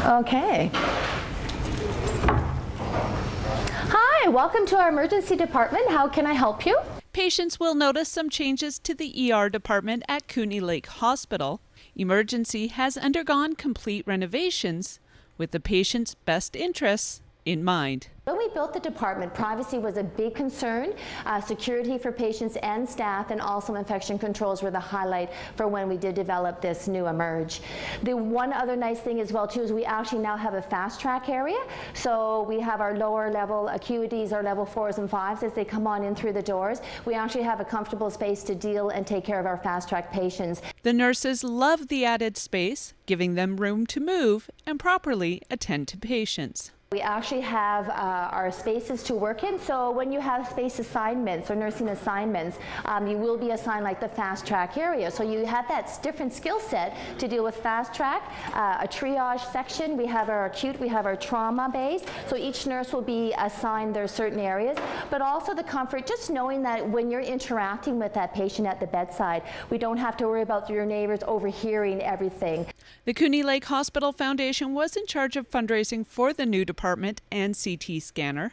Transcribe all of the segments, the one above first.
Okay. Hi, welcome to our emergency department. How can I help you? Patients will notice some changes to the ER department at Kootenay Lake Hospital. Emergency has undergone complete renovations with the patient's best interests in mind. When we built the department, privacy was a big concern. Security for patients and staff, and also infection controls were the highlight for when we did develop this new emerge. The one other nice thing as well too is we actually now have a fast track area. So we have our lower level acuities, our level 4s and 5s as they come on in through the doors. We actually have a comfortable space to deal and take care of our fast track patients. The nurses love the added space, giving them room to move and properly attend to patients. We actually have our spaces to work in, so when you have space assignments or nursing assignments, you will be assigned like the fast track area. So you have that different skill set to deal with fast track, a triage section, we have our acute, we have our trauma base, so each nurse will be assigned their certain areas, but also the comfort just knowing that when you're interacting with that patient at the bedside, we don't have to worry about your neighbors overhearing everything. The Kootenay Lake Hospital Foundation was in charge of fundraising for the new department and CT scanner.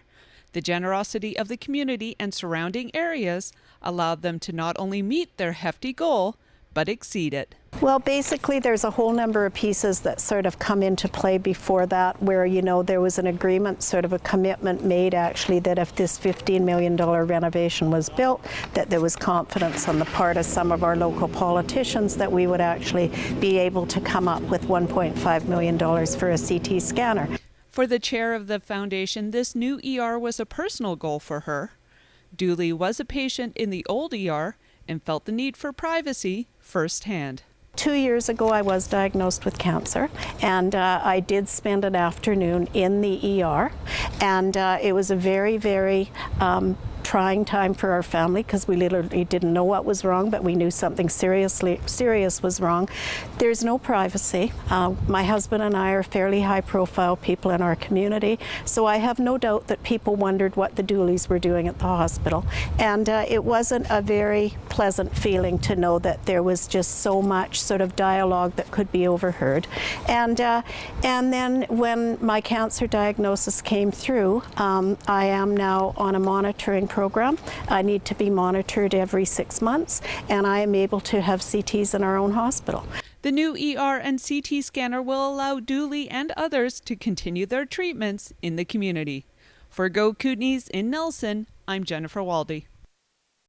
The generosity of the community and surrounding areas allowed them to not only meet their hefty goal, but exceed it. Well, basically there's a whole number of pieces that sort of come into play before that, where, you know, there was an agreement, sort of a commitment made actually, that if this $15 million renovation was built, that there was confidence on the part of some of our local politicians that we would actually be able to come up with $1.5 million for a CT scanner. For the chair of the foundation, this new ER was a personal goal for her. Dooley was a patient in the old ER and felt the need for privacy firsthand. 2 years ago I was diagnosed with cancer, and I did spend an afternoon in the ER, and it was a very, very trying time for our family, because we literally didn't know what was wrong, but we knew something serious was wrong. There's no privacy. My husband and I are fairly high-profile people in our community, so I have no doubt that people wondered what the Dooleys were doing at the hospital. And it wasn't a very pleasant feeling to know that there was just so much sort of dialogue that could be overheard. And then when my cancer diagnosis came through, I am now on a monitoring program. I need to be monitored every 6 months, and I am able to have CTs in our own hospital. The new ER and CT scanner will allow Dooley and others to continue their treatments in the community. For Go Kootenays in Nelson, I'm Jennifer Waldy.